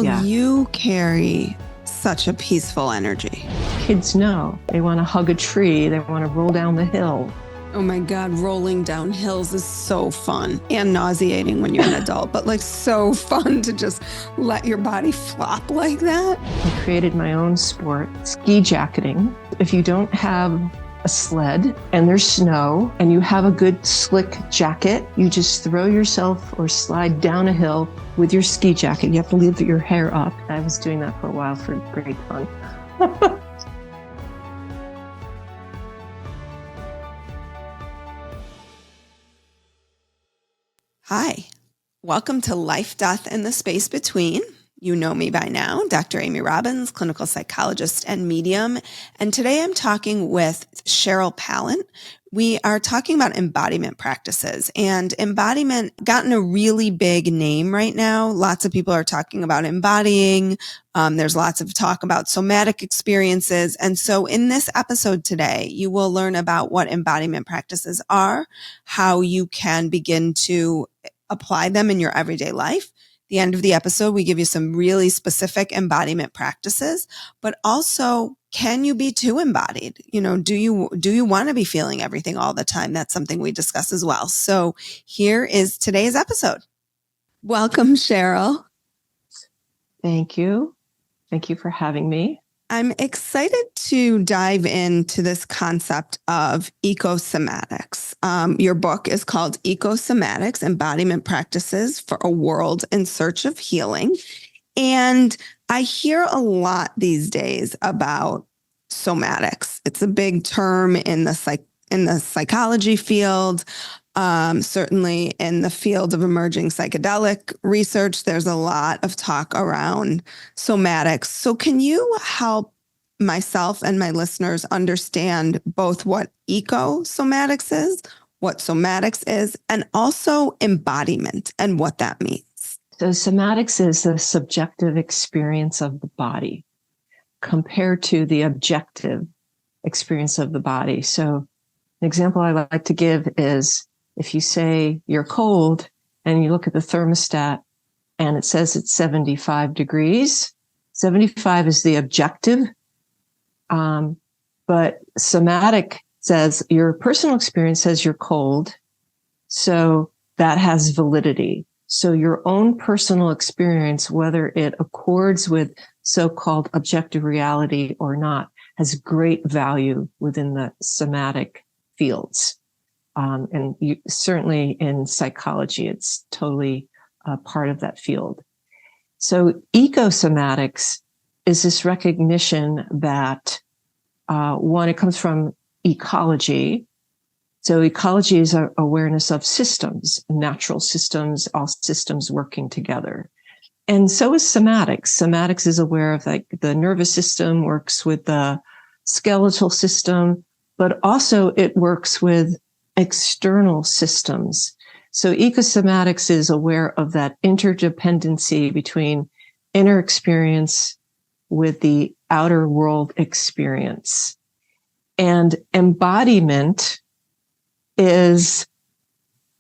Cheryl, you carry such a peaceful energy. Kids know. They want to hug a tree. They want to roll down the hill. Oh my God, rolling down hills is so fun and nauseating when you're an adult, but like so fun to just let your body flop like that. I created my own sport, ski jacketing. If you don't have a sled and there's snow and you have a good slick jacket, you just throw yourself or slide down a hill with your ski jacket. You have to leave your hair up. I was doing that for a while for great fun. Hi, welcome to Life, Death, and the Space Between. You know me by now, Dr. Amy Robbins, clinical psychologist and medium. And today I'm talking with Cheryl Pallant. We are talking about embodiment practices, and embodiment gotten a really big name right now. Lots of people are talking about embodying. There's lots of talk about somatic experiences. And so in this episode today, you will learn about what embodiment practices are, how you can begin to apply them in your everyday life. The end of the episode, we give you some really specific embodiment practices, but also, can you be too embodied? You know, do you want to be feeling everything all the time? That's something we discuss as well. So here is today's episode. Welcome, Cheryl. Thank you. Thank you for having me. I'm excited to dive into this concept of Eco-Somatics. Your book is called Eco-Somatics, Embodiment Practices for a World in Search of Healing. And I hear a lot these days about somatics. It's a big term in the psychology field. Certainly in the field of emerging psychedelic research, there's a lot of talk around somatics. So can you help myself and my listeners understand both what eco-somatics is, what somatics is, and also embodiment and what that means? So somatics is the subjective experience of the body compared to the objective experience of the body. So an example I like to give is, if you say you're cold and you look at the thermostat and it says it's 75 degrees, 75 is the objective. But somatic says your personal experience says you're cold. So that has validity. So your own personal experience, whether it accords with so-called objective reality or not, has great value within the somatic fields. And certainly in psychology, it's totally part of that field. So eco-somatics is this recognition that, one, it comes from ecology. So ecology is our awareness of systems, natural systems, all systems working together. And so is somatics. Somatics is aware of like the nervous system works with the skeletal system, but also it works with external systems. So eco-somatics is aware of that interdependency between inner experience with the outer world experience. And embodiment is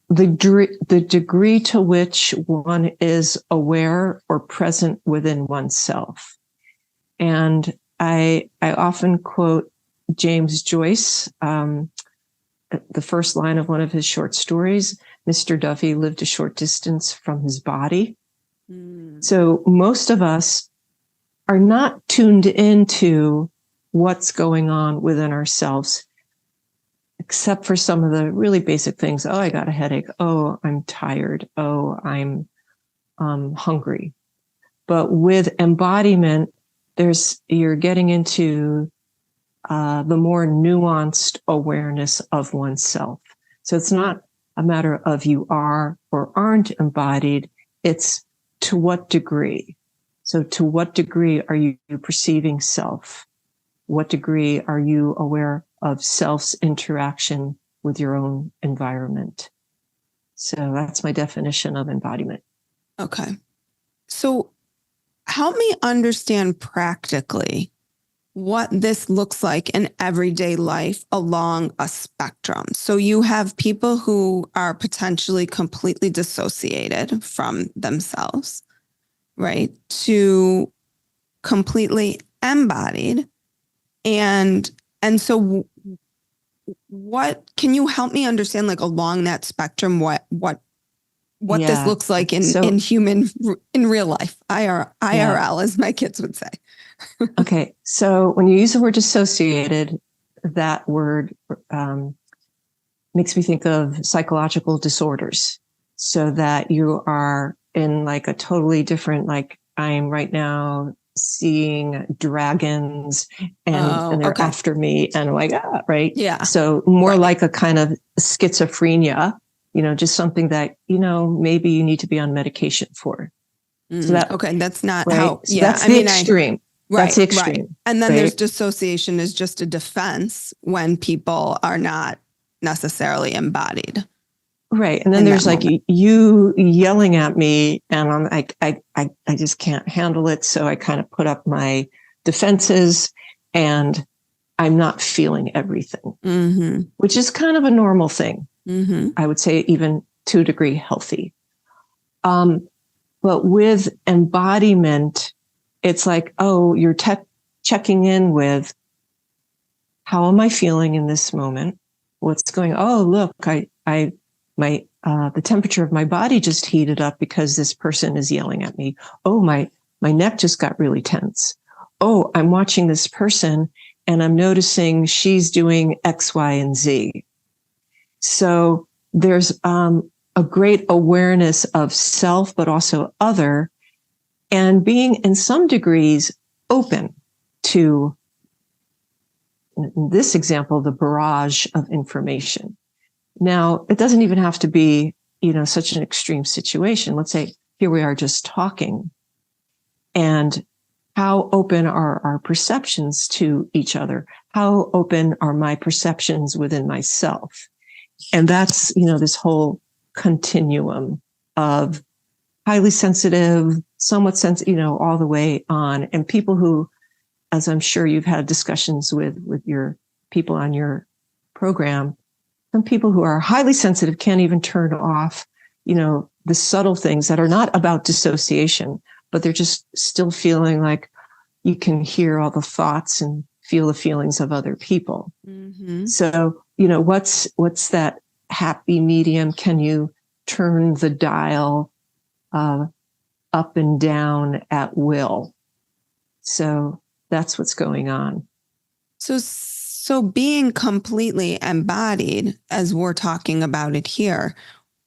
the degree to which one is aware or present within oneself. And I often quote James Joyce, the first line of one of his short stories, Mr. Duffy lived a short distance from his body. So most of us are not tuned into what's going on within ourselves, except for some of the really basic things. Oh, I got a headache. Oh, I'm tired. Oh, I'm hungry. But with embodiment, you're getting into the more nuanced awareness of oneself. So it's not a matter of you are or aren't embodied. It's to what degree. So to what degree are you perceiving self? What degree are you aware of self's interaction with your own environment? So that's my definition of embodiment. Okay. So help me understand practically what this looks like in everyday life along a spectrum. So you have people who are potentially completely dissociated from themselves, right, to completely embodied. And so what can you help me understand, like, along that spectrum, what this looks like in real life, IRL, as my kids would say. Okay. So when you use the word dissociated, that word makes me think of psychological disorders. So that you are in like a totally different, like I'm right now seeing dragons and they're after me and I'm like, right. Yeah. So more like a kind of schizophrenia, just something that, maybe you need to be on medication for. So that's not right? how, so that's the extreme. That's the extreme. Right. And then there's dissociation is just a defense when people are not necessarily embodied. Right. And then there's like you yelling at me and I'm like, I just can't handle it. So I kind of put up my defenses and I'm not feeling everything, which is kind of a normal thing. I would say even to a degree healthy. But with embodiment, it's like, you're checking in with how am I feeling in this moment? What's going on? Oh, look, the temperature of my body just heated up because this person is yelling at me. Oh, my neck just got really tense. Oh, I'm watching this person and I'm noticing she's doing X, Y, and Z. So there's a great awareness of self, but also other, and being in some degrees open to, in this example, the barrage of information. Now, it doesn't even have to be, such an extreme situation. Let's say here we are just talking, and how open are our perceptions to each other? How open are my perceptions within myself? And that's, this whole continuum of highly sensitive, somewhat sensitive, all the way on. And people who, as I'm sure you've had discussions with your people on your program, some people who are highly sensitive can't even turn off, the subtle things that are not about dissociation, but they're just still feeling like you can hear all the thoughts and feel the feelings of other people. So, what's that happy medium? Can you turn the dial up and down at will? So that's what's going on. So being completely embodied, as we're talking about it here,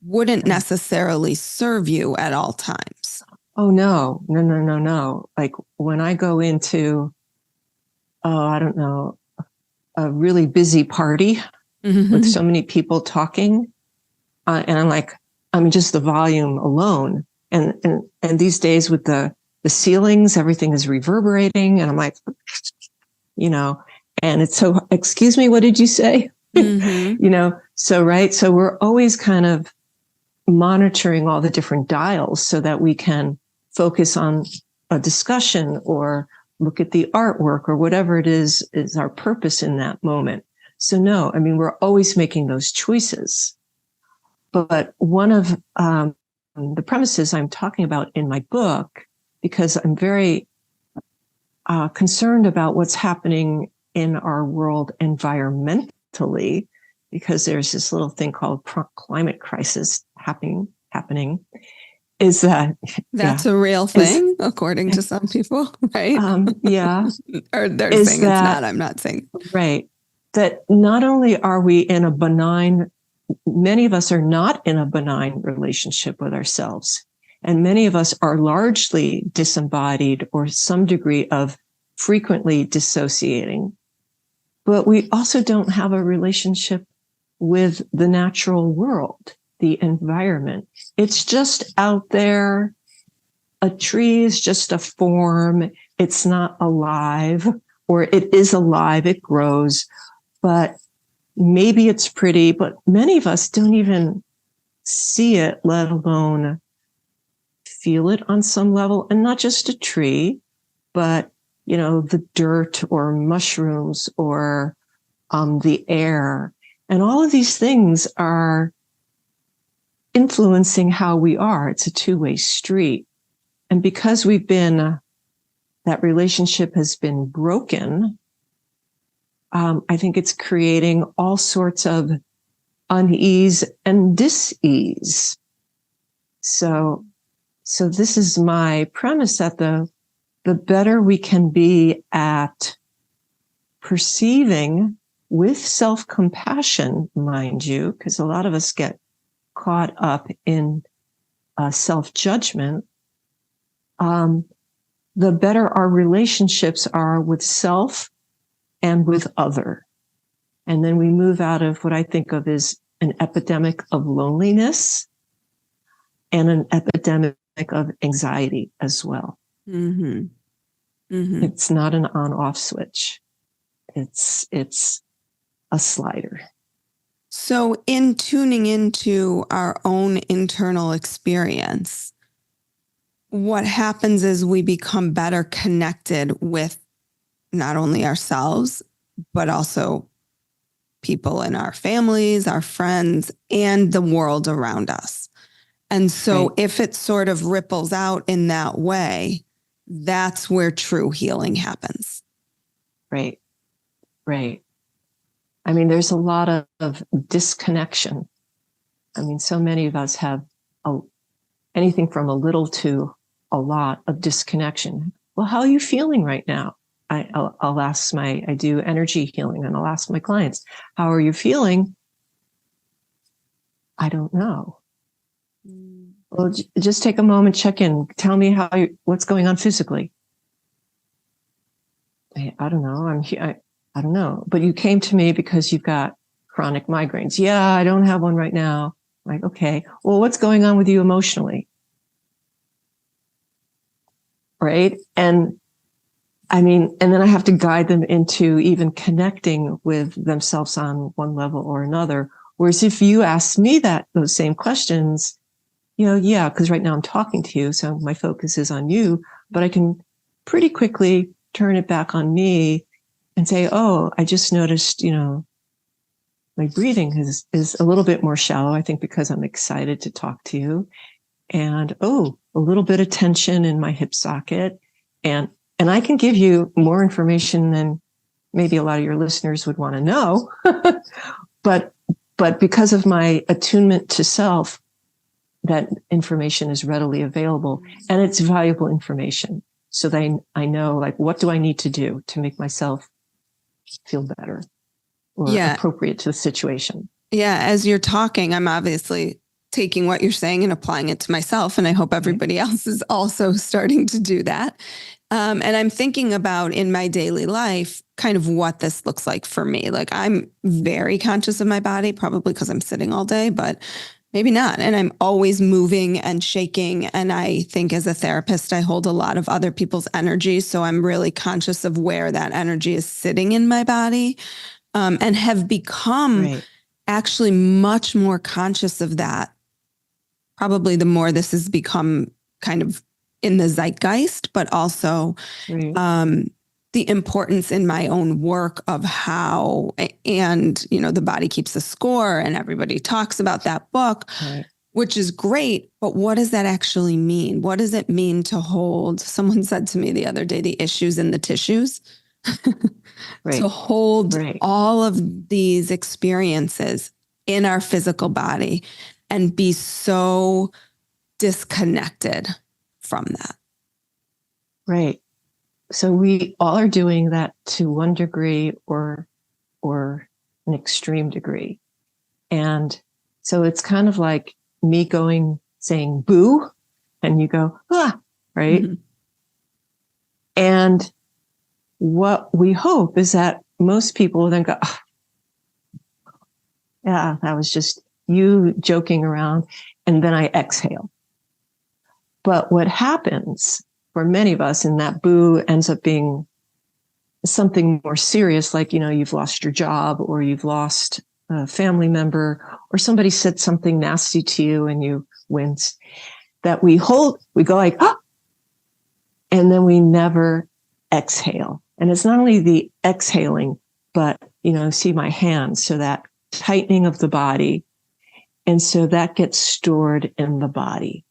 wouldn't necessarily serve you at all times. Oh, no. Like when I go into, I don't know, a really busy party with so many people talking, and I'm like, just the volume alone. And these days with the ceilings, everything is reverberating. And I'm like, and it's so, excuse me, what did you say? So we're always kind of monitoring all the different dials so that we can focus on a discussion or look at the artwork or whatever it is our purpose in that moment. So no, we're always making those choices. But one of the premises I'm talking about in my book, because I'm very concerned about what's happening in our world environmentally, because there's this little thing called climate crisis happening, is that's a real thing, according to some people, right? Or they're saying it's not, I'm not saying. Right. That not only are we in a benign, many of us are not in a benign relationship with ourselves. And many of us are largely disembodied or some degree of frequently dissociating. But we also don't have a relationship with the natural world, the environment. It's just out there. A tree is just a form. It's not alive, or it is alive. It grows, but maybe it's pretty, but many of us don't even see it, let alone feel it on some level. And not just a tree, but, the dirt or mushrooms or the air. And all of these things are influencing how we are. It's a two-way street. And because we've been, that relationship has been broken, I think it's creating all sorts of unease and dis-ease. So this is my premise, that the better we can be at perceiving with self-compassion, mind you, because a lot of us get caught up in self-judgment, the better our relationships are with self and with other. And then we move out of what I think of as an epidemic of loneliness and an epidemic of anxiety as well. Mm-hmm. Mm-hmm. It's not an on-off switch. It's a slider. So in tuning into our own internal experience, what happens is we become better connected with not only ourselves, but also people in our families, our friends, and the world around us. And so if it sort of ripples out in that way, that's where true healing happens. Right. I mean, there's a lot of disconnection. I mean, so many of us have anything from a little to a lot of disconnection. Well, how are you feeling right now? I'll ask I do energy healing, and I'll ask my clients, how are you feeling? I don't know. Well, just take a moment, check in. Tell me what's going on physically. I don't know. I don't know. But you came to me because you've got chronic migraines. Yeah, I don't have one right now. I'm like, okay. Well, what's going on with you emotionally? Right. And I mean, and then I have to guide them into even connecting with themselves on one level or another. Whereas if you ask me those same questions, yeah, because right now I'm talking to you, so my focus is on you, but I can pretty quickly turn it back on me and say, oh, I just noticed, my breathing is a little bit more shallow, I think, because I'm excited to talk to you. And, oh, a little bit of tension in my hip socket. And I can give you more information than maybe a lot of your listeners would want to know. But because of my attunement to self, that information is readily available, and it's valuable information. So I know, like, what do I need to do to make myself feel better or appropriate to the situation? Yeah. As you're talking, I'm obviously taking what you're saying and applying it to myself. And I hope everybody else is also starting to do that. And I'm thinking about in my daily life, kind of what this looks like for me. Like, I'm very conscious of my body, probably because I'm sitting all day, but maybe not. And I'm always moving and shaking. And I think as a therapist, I hold a lot of other people's energy. So I'm really conscious of where that energy is sitting in my body, and have become actually much more conscious of that. Probably the more this has become kind of in the zeitgeist, but also the importance in my own work of how, and, the body keeps a score, and everybody talks about that book, which is great. But what does that actually mean? What does it mean to hold? Someone said to me the other day, the issues in the tissues. To hold all of these experiences in our physical body and be so disconnected from that. Right. So we all are doing that to one degree or an extreme degree. And so it's kind of like me saying boo, and you go, right? Mm-hmm. And what we hope is that most people then go, yeah, that was just you joking around. And then I exhale. But what happens for many of us in that boo ends up being something more serious, like, you've lost your job, or you've lost a family member, or somebody said something nasty to you and you wince, that we go like, and then we never exhale. And it's not only the exhaling, but, see my hands. So that tightening of the body. And so that gets stored in the body.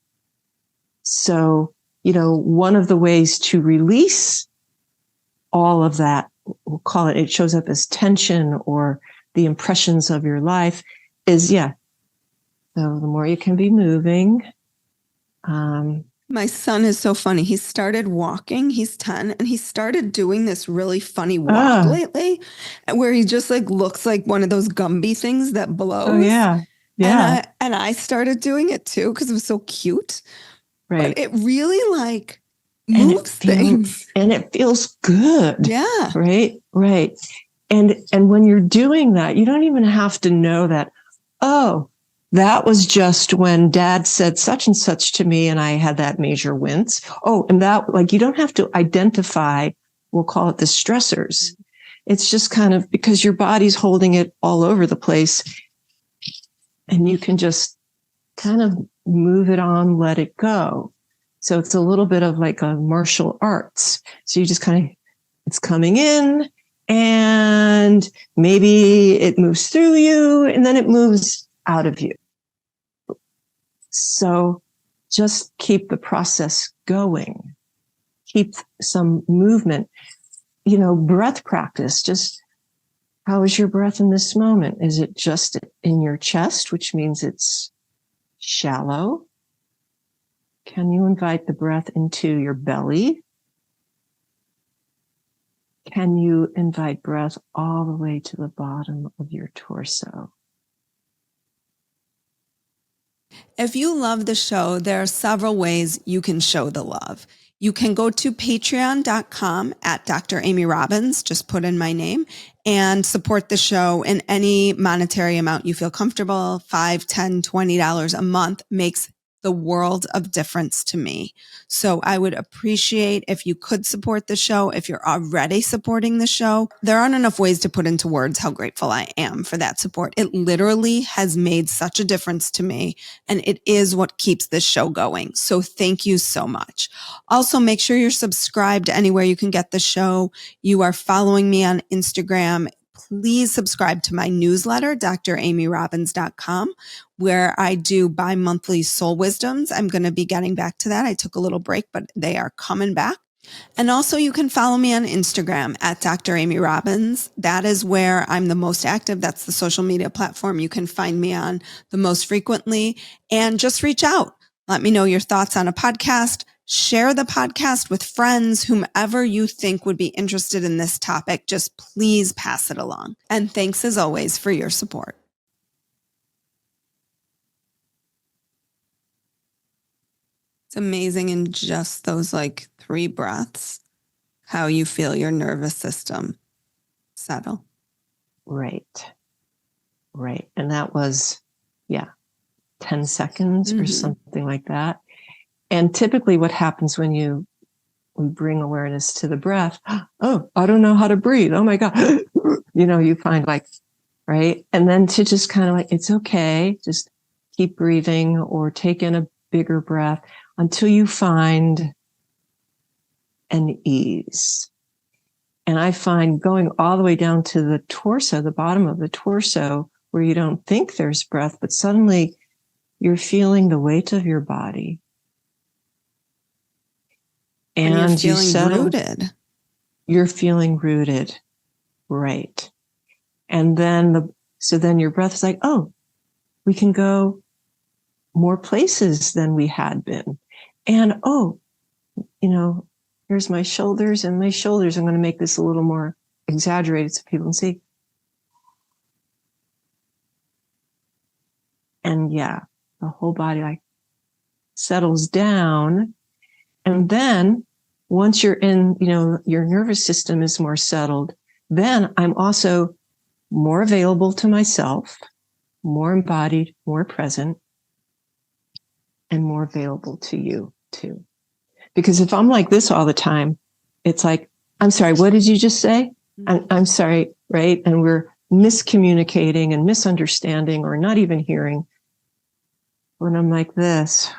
So one of the ways to release all of that, we'll call it shows up as tension or the impressions of your life is, so the more you can be moving. My son is so funny. He started walking. He's 10 and he started doing this really funny walk lately where he just like looks like one of those Gumby things that blows. Oh yeah. Yeah. And I started doing it too because it was so cute. Right. But it really like moves things. And it feels good. Yeah. Right. Right. And when you're doing that, you don't even have to know that, oh, that was just when dad said such and such to me and I had that major wince. Oh, and that, like, you don't have to identify, we'll call it the stressors. It's just kind of because your body's holding it all over the place and you can just kind of move it on, let it go. So it's a little bit of like a martial arts. So you just kind of, it's coming in and maybe it moves through you and then it moves out of you. So just keep the process going. Keep some movement. Breath practice. Just how is your breath in this moment? Is it just in your chest, which means it's shallow? Can you invite the breath into your belly? Can you invite breath all the way to the bottom of your torso? If you love the show, there are several ways you can show the love. You can go to patreon.com at Dr. Amy Robbins, just put in my name, and support the show in any monetary amount you feel comfortable. $5, $10, $20 a month makes the world of difference to me. So I would appreciate if you could support the show. If you're already supporting the show, there aren't enough ways to put into words how grateful I am for that support. It literally has made such a difference to me, and it is what keeps this show going. So thank you so much. Also, make sure you're subscribed anywhere you can get the show. You are following me on Instagram. Please subscribe to my newsletter, dramyrobbins.com, where I do bi-monthly soul wisdoms. I'm going to be getting back to that. I took a little break, but they are coming back. And also you can follow me on Instagram at Dr. Amy Robbins. That is where I'm the most active. That's the social media platform you can find me on the most frequently. And just reach out. Let me know your thoughts on a podcast. Share the podcast with friends, whomever you think would be interested in this topic. Just please pass it along. And thanks as always for your support. It's amazing in just those like 3 breaths, how you feel your nervous system settle. Right. Right. And that was, 10 seconds or something like that. And typically what happens when we bring awareness to the breath, oh, I don't know how to breathe. Oh my God. You find like, right. And then to just kind of like, it's okay. Just keep breathing or take in a bigger breath until you find an ease. And I find going all the way down to the torso, the bottom of the torso, where you don't think there's breath, but suddenly you're feeling the weight of your body. And you're feeling rooted. You're feeling rooted. Right. And then then your breath is like, oh, we can go more places than we had been. And here's my shoulders and my shoulders. I'm going to make this a little more exaggerated so people can see. And the whole body like settles down. And then once you're in, your nervous system is more settled, then I'm also more available to myself, more embodied, more present, and more available to you too. Because if I'm like this all the time, it's like, I'm sorry, what did you just say? I'm sorry, right? And we're miscommunicating and misunderstanding or not even hearing. When I'm like this,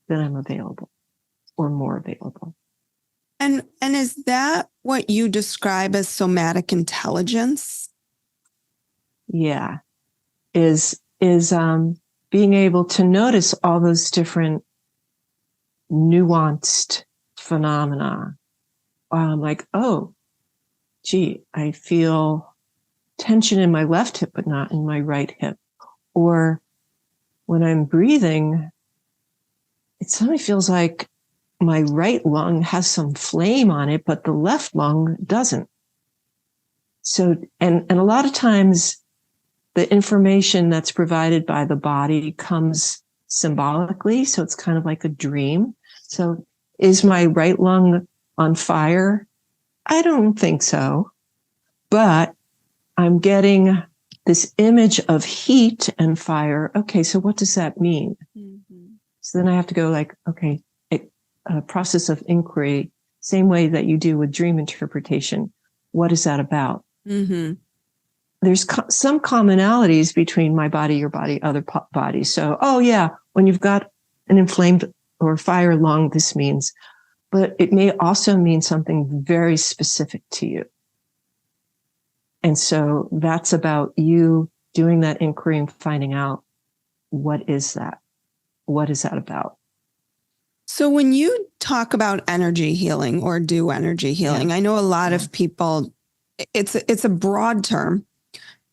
then I'm available or more available. And is that what you describe as somatic intelligence? Yeah. Is being able to notice all those different nuanced phenomena. Like, oh, gee, I feel tension in my left hip, but not in my right hip. Or when I'm breathing, it suddenly feels like my right lung has some flame on it, but the left lung doesn't. So, and a lot of times the information that's provided by the body comes symbolically. So it's kind of like a dream. So is my right lung on fire? I don't think so. But I'm getting this image of heat and fire. Okay, so what does that mean? Mm-hmm. So then I have to go like, okay, a process of inquiry, same way that you do with dream interpretation. What is that about? Mm-hmm. There's some commonalities between my body, your body, other bodies. So, oh yeah, when you've got an inflamed or fire lung, this means, but it may also mean something very specific to you. And so that's about you doing that inquiry and finding out, what is that? What is that about? So when you talk about energy healing or do energy healing, I know a lot of people, it's a broad term.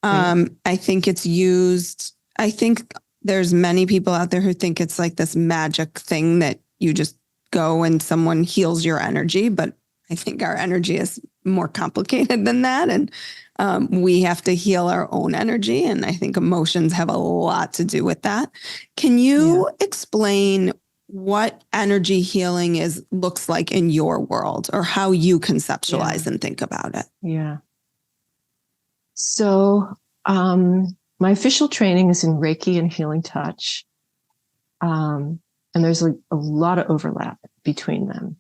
I think it's used, I think there's many people out there who think it's like this magic thing that you just go and someone heals your energy, but I think our energy is more complicated than that. And we have to heal our own energy. And I think emotions have a lot to do with that. Can you explain what energy healing looks like in your world, or how you conceptualize and think about it? Yeah. So my official training is in Reiki and healing touch. And there's a lot of overlap between them.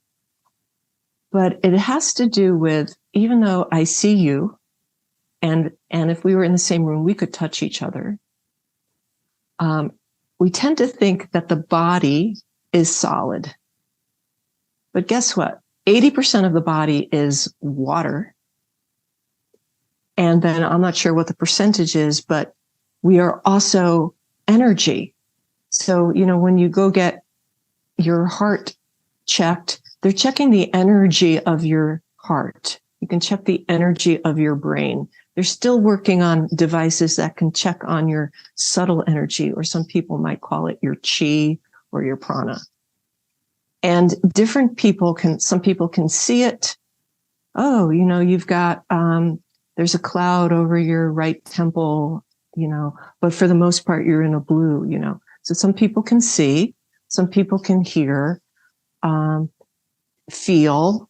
But it has to do with, even though I see you, and if we were in the same room, we could touch each other. We tend to think that the body is solid. But guess what? 80% of the body is water. And then I'm not sure what the percentage is, but we are also energy. So, when you go get your heart checked, they're checking the energy of your heart. You can check the energy of your brain. They're still working on devices that can check on your subtle energy, or some people might call it your chi or your prana. And different people some people can see it. Oh, you've got, there's a cloud over your right temple, but for the most part, you're in a blue, So some people can see, some people can hear, feel.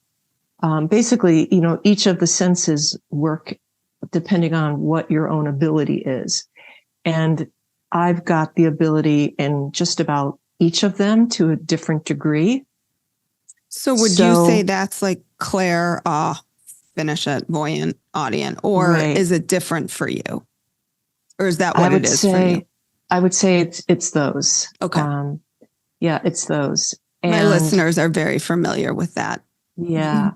Basically, each of the senses work depending on what your own ability is. And I've got the ability in just about each of them to a different degree. So would you say that's like clair, finish it, voyant, audient, or is it different for you? Or is that what it is for you? I would say it's those. Okay. It's those. And my listeners are very familiar with that. Yeah.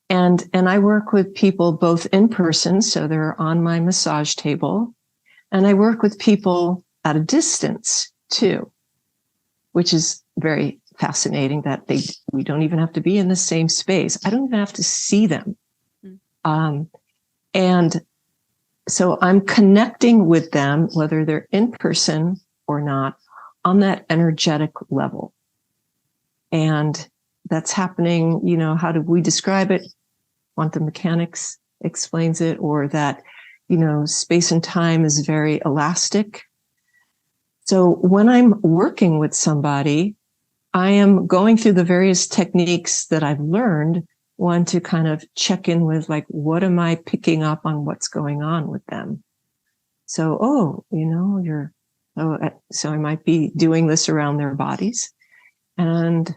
And I work with people both in person, so they're on my massage table, and I work with people at a distance too, which is very fascinating that we don't even have to be in the same space. I don't even have to see them. And so I'm connecting with them, whether they're in person or not, on that energetic level. And that's happening, how do we describe it? Quantum mechanics explains it, or that, space and time is very elastic. So when I'm working with somebody, I am going through the various techniques that I've learned, one to kind of check in with, like, what am I picking up on what's going on with them? So, so I might be doing this around their bodies, and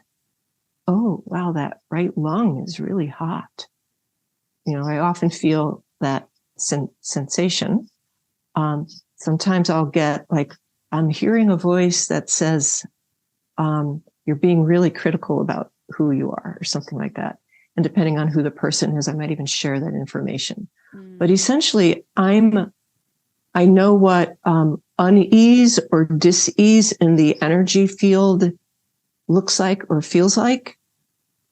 oh, wow, that right lung is really hot. I often feel that sensation. Sometimes I'll get like, I'm hearing a voice that says, you're being really critical about who you are, or something like that. And depending on who the person is, I might even share that information. But essentially, I know what unease or dis-ease in the energy field looks like or feels like.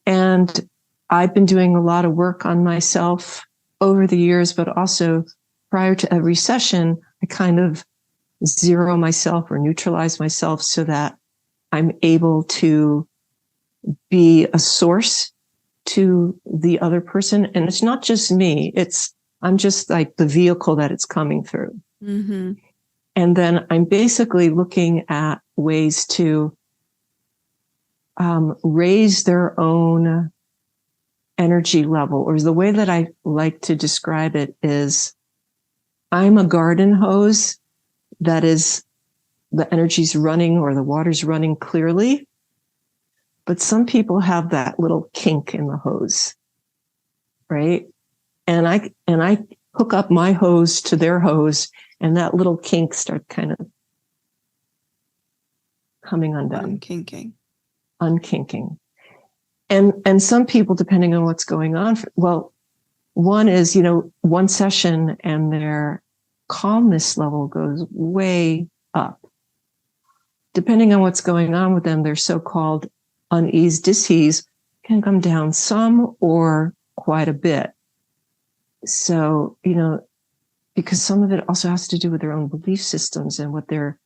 And I've been doing a lot of work on myself over the years, but also prior to every session, I kind of zero myself or neutralize myself so that I'm able to be a source to the other person. And it's not just me. I'm just like the vehicle that it's coming through. Mm-hmm. And then I'm basically looking at ways to raise their own energy level, or the way that I like to describe it is I'm a garden hose that is the energy's running or the water's running clearly. But some people have that little kink in the hose, right? And I hook up my hose to their hose, and that little kink starts kind of coming undone. Unkinking. And some people, depending on what's going on, one is, one session and their calmness level goes way up. Depending on what's going on with them, their so-called unease, dis-ease can come down some or quite a bit. So, because some of it also has to do with their own belief systems and what their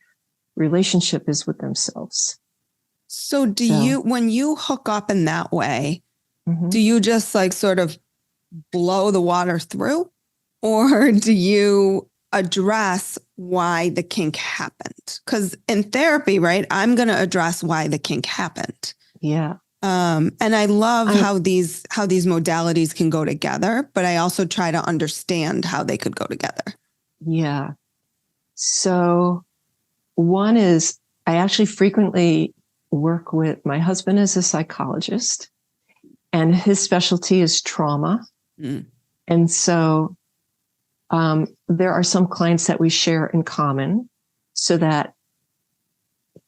relationship is with themselves. So you, when you hook up in that way, mm-hmm. do you just like sort of blow the water through, or do you address why the kink happened? Because in therapy, right, I'm going to address why the kink happened. Yeah. And I love how these modalities can go together, but I also try to understand how they could go together. Yeah. So one is I actually frequently work with my husband as a psychologist, and his specialty is trauma. Mm. And so there are some clients that we share in common so that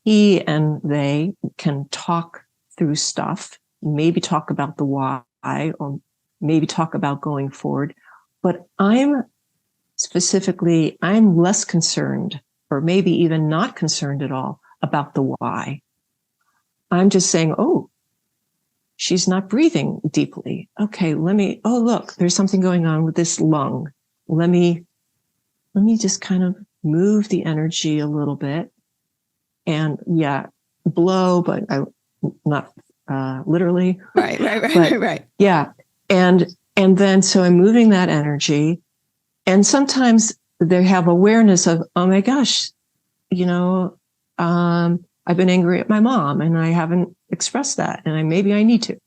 he and they can talk through stuff, maybe talk about the why, or maybe talk about going forward. But I'm less concerned, or maybe even not concerned at all, about the why. I'm just saying, oh, she's not breathing deeply. Okay, look, there's something going on with this lung. Let me just kind of move the energy a little bit and blow, but not literally. Right. Yeah. And then, so I'm moving that energy, and sometimes they have awareness of, oh my gosh, I've been angry at my mom and I haven't expressed that, and maybe I need to.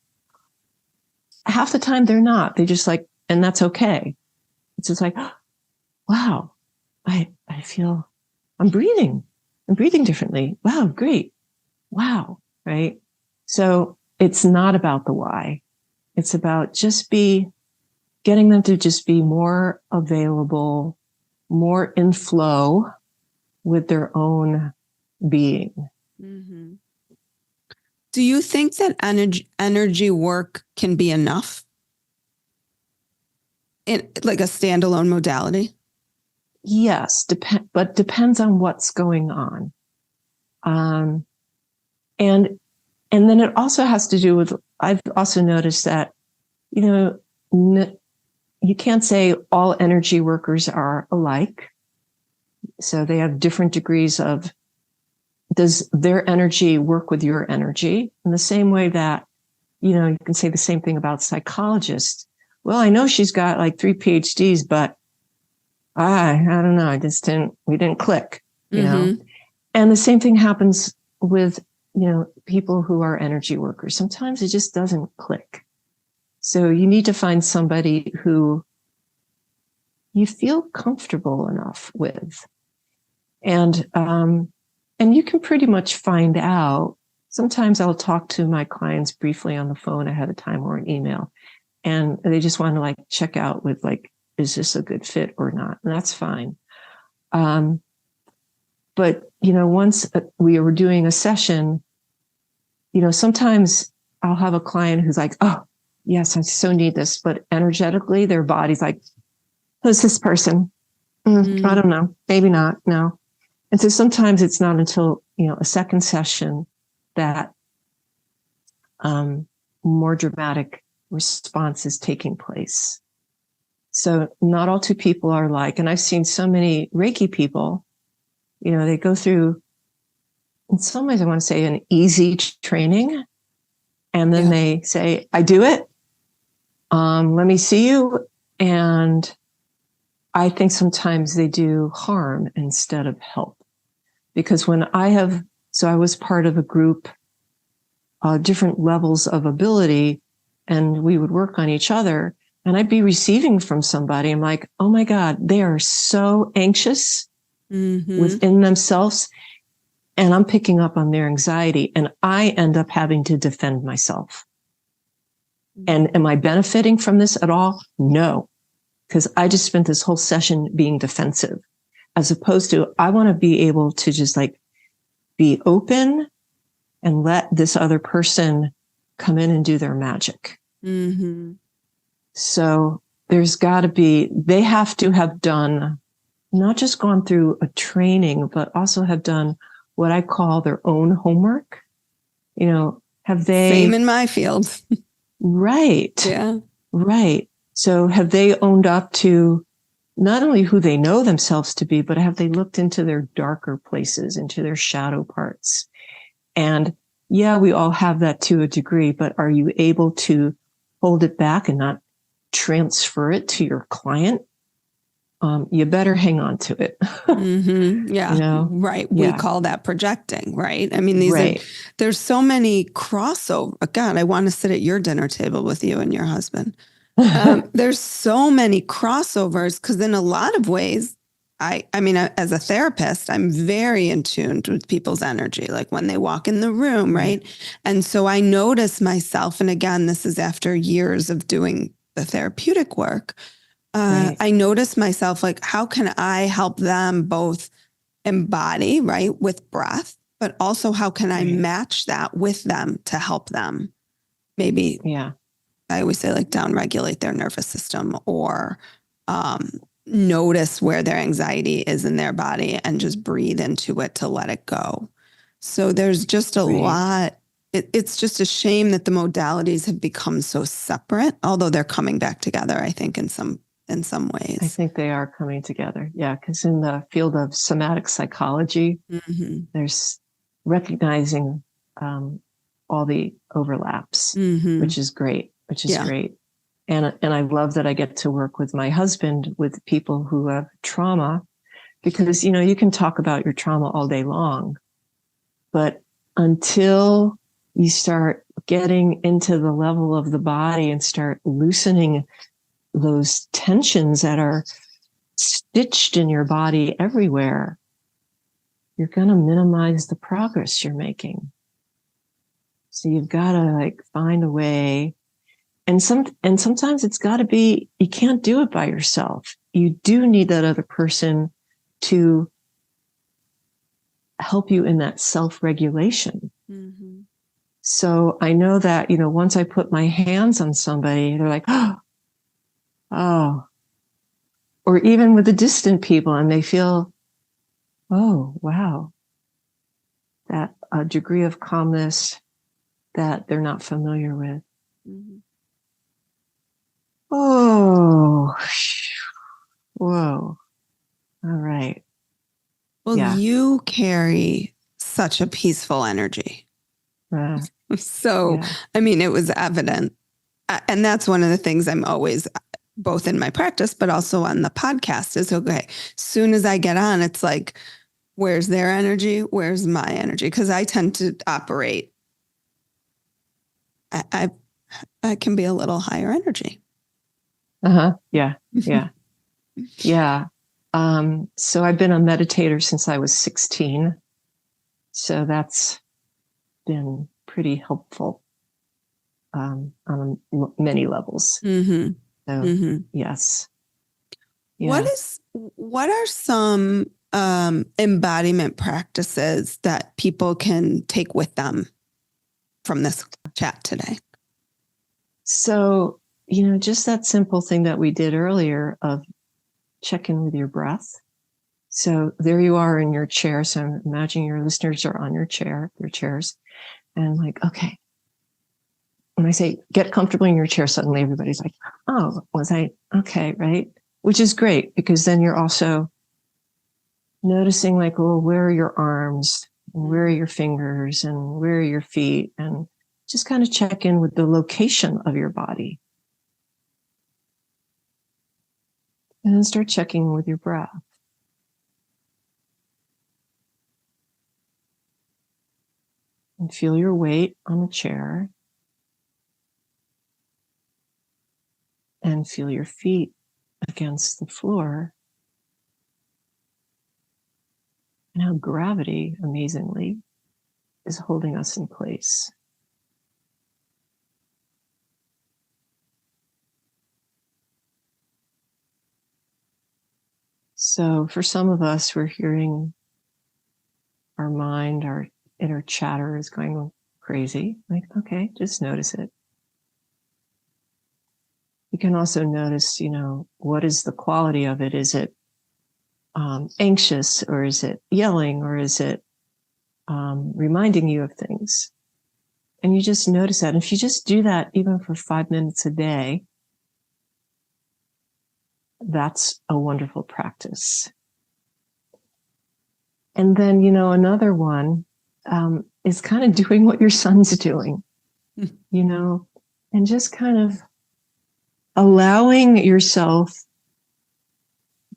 Half the time they're not. They just like, and that's okay. It's just like, wow, I feel I'm breathing differently. Wow, great. Wow. Right. So it's not about the why. It's about getting them to just be more available, more in flow with their own being. Mm-hmm. Do you think that energy work can be enough in like a standalone modality? Yes, but depends on what's going on. And then it also has to do with, I've also noticed that, you can't say all energy workers are alike. So they have different degrees of, does their energy work with your energy? In the same way that, you can say the same thing about psychologists. Well, I know she's got like 3 PhDs, but I don't know. We didn't click, you know? And the same thing happens with, people who are energy workers. Sometimes it just doesn't click. So you need to find somebody who you feel comfortable enough with. And you can pretty much find out. Sometimes I'll talk to my clients briefly on the phone ahead of time or an email, and they just want to check out with is this a good fit or not? And that's fine. But, once we were doing a session, sometimes I'll have a client who's like, oh, yes, I so need this. But energetically, their body's like, who's this person? I don't know. Maybe not. No. And so sometimes it's not until, a second session that more dramatic response is taking place. So not all two people are alike. And I've seen so many Reiki people, they go through, in some ways, I want to say an easy training. And then they say, I do it. Let me see you. And I think sometimes they do harm instead of help. Because I was part of a group, different levels of ability, and we would work on each other. And I'd be receiving from somebody. I'm like, oh my God, they are so anxious within themselves. And I'm picking up on their anxiety, and I end up having to defend myself. And am I benefiting from this at all? No, because I just spent this whole session being defensive, as opposed to I want to be able to just be open and let this other person come in and do their magic. So there's got to be, they have to have done, not just gone through a training, but also have done what I call their own homework. Have they? Same in my field. Right. Yeah. Right. So have they owned up to not only who they know themselves to be, but have they looked into their darker places, into their shadow parts? And yeah, we all have that to a degree, but are you able to hold it back and not transfer it to your client? You better hang on to it. Yeah. Right. Yeah. We call that projecting, right? I mean, there's so many crossover. God, I want to sit at your dinner table with you and your husband. There's so many crossovers because in a lot of ways, I mean, as a therapist, I'm very in tune with people's energy, like when they walk in the room, right? And so I notice myself, and again, this is after years of doing the therapeutic work. I notice myself like, how can I help them both embody, right, with breath, but also how can I match that with them to help them? Maybe, I always say like downregulate their nervous system or notice where their anxiety is in their body and just breathe into it to let it go. So there's just a lot. It's just a shame that the modalities have become so separate, although they're coming back together, I think, in some ways. I think they are coming together. Yeah. Because in the field of somatic psychology, there's recognizing all the overlaps, which is great, great. And I love that I get to work with my husband with people who have trauma, because, you can talk about your trauma all day long, but until you start getting into the level of the body and start loosening those tensions that are stitched in your body everywhere, you're going to minimize the progress you're making. So you've got to find a way. And sometimes it's got to be, you can't do it by yourself. You do need that other person to help you in that self-regulation. So I know that, once I put my hands on somebody, they're like, oh, or even with the distant people, and they feel, oh, wow, that a degree of calmness that they're not familiar with. Oh, whoa. All right. Well, you carry such a peaceful energy. I mean, it was evident. And that's one of the things I'm always, both in my practice, but also on the podcast, is okay, soon as I get on, it's like, where's their energy? Where's my energy? Because I tend to operate. I can be a little higher energy. Yeah. Yeah. So I've been a meditator since I was 16. So that's been pretty helpful on many levels. So yes. Yeah. What are some embodiment practices that people can take with them from this chat today? So, just that simple thing that we did earlier of check in with your breath. So there you are in your chair. So I'm imagining your listeners are on your chairs. And like, okay. When I say get comfortable in your chair, suddenly everybody's like, oh, was I? Okay, right? Which is great because then you're also noticing like, well, where are your arms? Where are your fingers? And where are your feet? And just kind of check in with the location of your body. And then start checking with your breath. And feel your weight on the chair. And feel your feet against the floor. And how gravity, amazingly, is holding us in place. So for some of us, we're hearing our mind, our inner chatter is going crazy. Like, okay, just notice it. You can also notice, what is the quality of it? Is it anxious, or is it yelling, or is it reminding you of things? And you just notice that. And if you just do that even for 5 minutes a day, that's a wonderful practice. And then, another one is kind of doing what your son's doing, and just kind of allowing yourself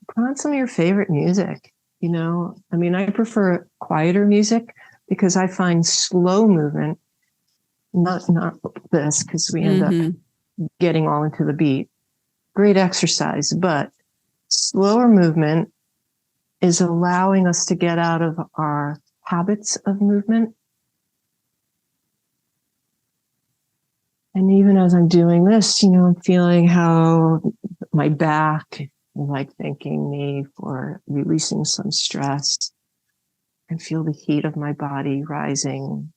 put on some of your favorite music. I prefer quieter music because I find slow movement, not this, because we end up getting all into the beat. Great exercise, but slower movement is allowing us to get out of our habits of movement. And even as I'm doing this, I'm feeling how my back is like thanking me for releasing some stress, and feel the heat of my body rising.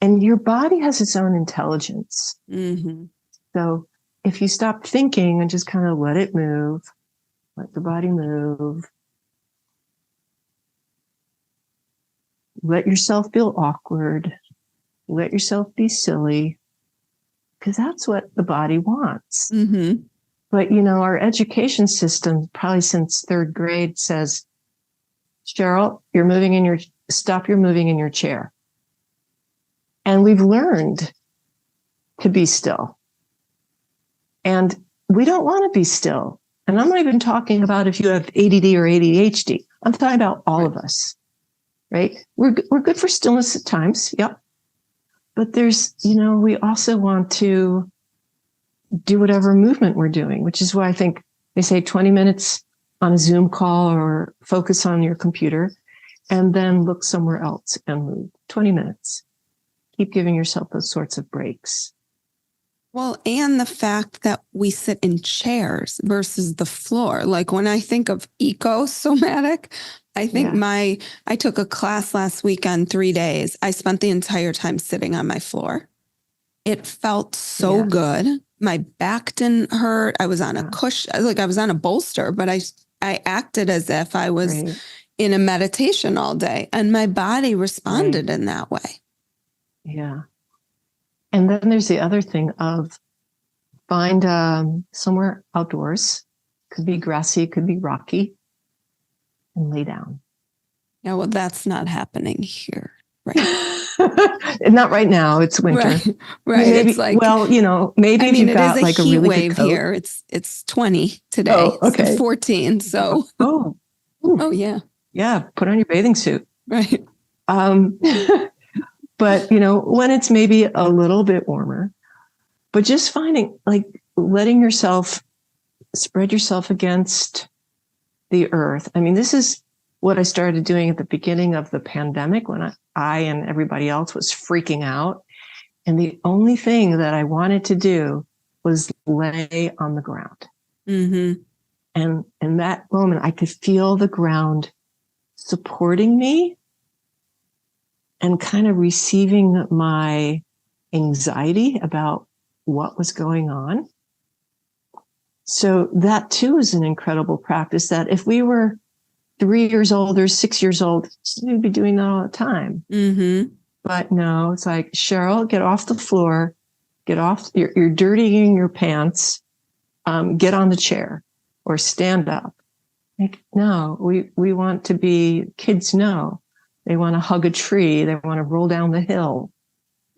And your body has its own intelligence. Mm-hmm. So if you stop thinking and just kind of let it move, let the body move, let yourself feel awkward, let yourself be silly, because that's what the body wants. Mm-hmm. But, our education system, probably since third grade, says, Cheryl, stop your moving in your chair. And we've learned to be still. And we don't want to be still. And I'm not even talking about if you have ADD or ADHD. I'm talking about all of us, right? We're good for stillness at times. Yep. But there's, we also want to do whatever movement we're doing, which is why I think they say 20 minutes on a Zoom call or focus on your computer and then look somewhere else and move 20 minutes. Keep giving yourself those sorts of breaks. Well, and the fact that we sit in chairs versus the floor. Like when I think of Eco-Somatic, I think I took a class last week on 3 days. I spent the entire time sitting on my floor. It felt so good. My back didn't hurt. I was on a cushion, like I was on a bolster, but I acted as if I was in a meditation all day, and my body responded in that way. Yeah. And then there's the other thing of find somewhere outdoors. Could be grassy, could be rocky, and lay down. Yeah, well, that's not happening here. Right. Not right now. It's winter. Right. Maybe, it's like, maybe if you've got like a really wave good coat. here. It's 20 today. Oh, okay. It's 14. So. Oh, yeah. Yeah. Put on your bathing suit. Right. But, when it's maybe a little bit warmer, but just finding, like, letting yourself spread yourself against the earth. I mean, this is what I started doing at the beginning of the pandemic when I and everybody else was freaking out. And the only thing that I wanted to do was lay on the ground. Mm-hmm. And in that moment, I could feel the ground supporting me and kind of receiving my anxiety about what was going on. So that too is an incredible practice that if we were 3 years old or 6 years old, you'd be doing that all the time. Mm-hmm. But no, it's like, Cheryl, get off the floor, get off, you're dirtying your pants, get on the chair or stand up. Like, no, we want to be, kids know. They want to hug a tree. They want to roll down the hill.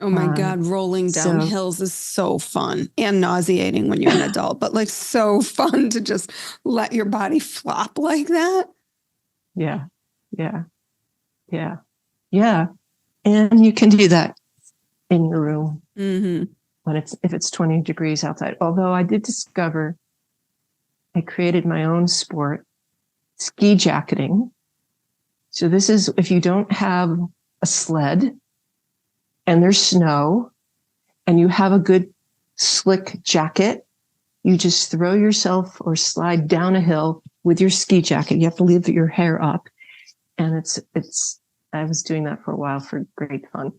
Oh my God, rolling down hills is so fun and nauseating when you're an adult, but like so fun to just let your body flop like that. Yeah. Yeah. Yeah. Yeah. And you can do that in your room when if it's 20 degrees outside. Although I did discover I created my own sport, ski jacketing. So this is if you don't have a sled and there's snow and you have a good slick jacket, you just throw yourself or slide down a hill with your ski jacket. You have to leave your hair up. And I was doing that for a while for great fun.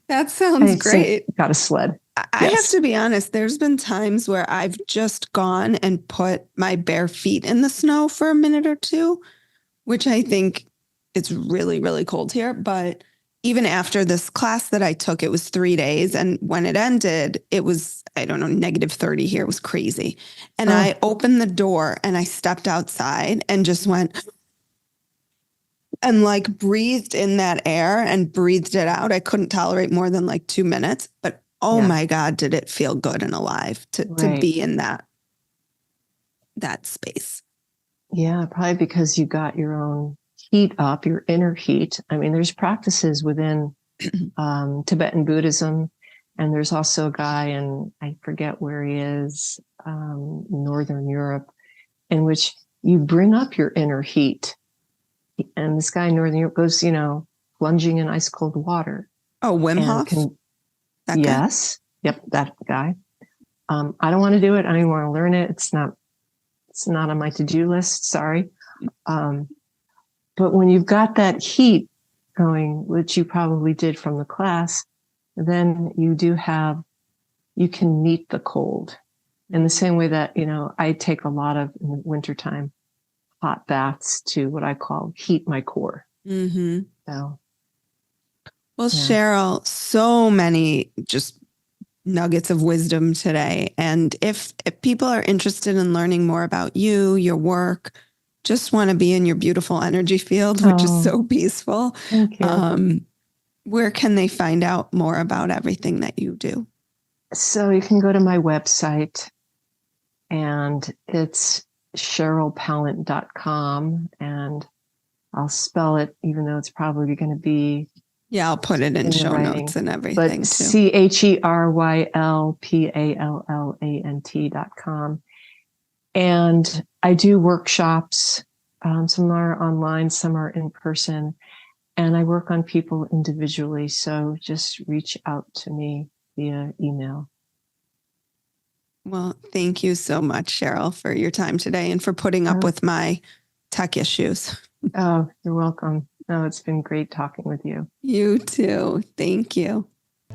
That sounds great. Got a sled. I have to be honest, there's been times where I've just gone and put my bare feet in the snow for a minute or two, which I think it's really, really cold here. But even after this class that I took, it was 3 days. And when it ended, it was, I don't know, -30 here. It was crazy. And I opened the door and I stepped outside and just went and like breathed in that air and breathed it out. I couldn't tolerate more than like 2 minutes, but oh my God, did it feel good and alive to be in that space. Yeah, probably because you got your own heat up, your inner heat. I mean, there's practices within Tibetan Buddhism, and there's also a guy in, I forget where he is, Northern Europe, in which you bring up your inner heat. And this guy in Northern Europe goes, plunging in ice cold water. Oh, Wim Hof? Yes. Yep, that guy. I don't want to do it. I don't even want to learn it. It's not on my to-do list. Sorry. But when you've got that heat going, which you probably did from the class, then you can meet the cold in the same way that, I take a lot of, in the wintertime, hot baths to what I call heat my core. Mm-hmm. So, well, yeah. Cheryl, so many just nuggets of wisdom today. And if people are interested in learning more about you, your work, just want to be in your beautiful energy field, which is so peaceful. Thank you. Where can they find out more about everything that you do? So you can go to my website, and it's CherylPallant.com, and I'll spell it, even though it's probably going to be. Yeah, I'll put it in show notes and everything but too. CherylPallant.com. And I do workshops. Some are online, some are in person. And I work on people individually. So just reach out to me via email. Well, thank you so much, Cheryl, for your time today and for putting up with my tech issues. Oh, you're welcome. No, it's been great talking with you. You too. Thank you.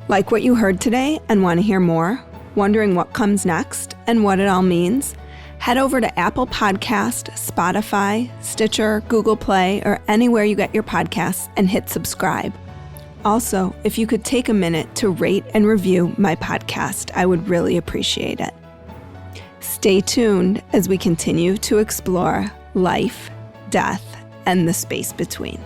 Like what you heard today and want to hear more? Wondering what comes next and what it all means? Head over to Apple Podcast, Spotify, Stitcher, Google Play, or anywhere you get your podcasts and hit subscribe. Also, if you could take a minute to rate and review my podcast, I would really appreciate it. Stay tuned as we continue to explore life, death, and the space between.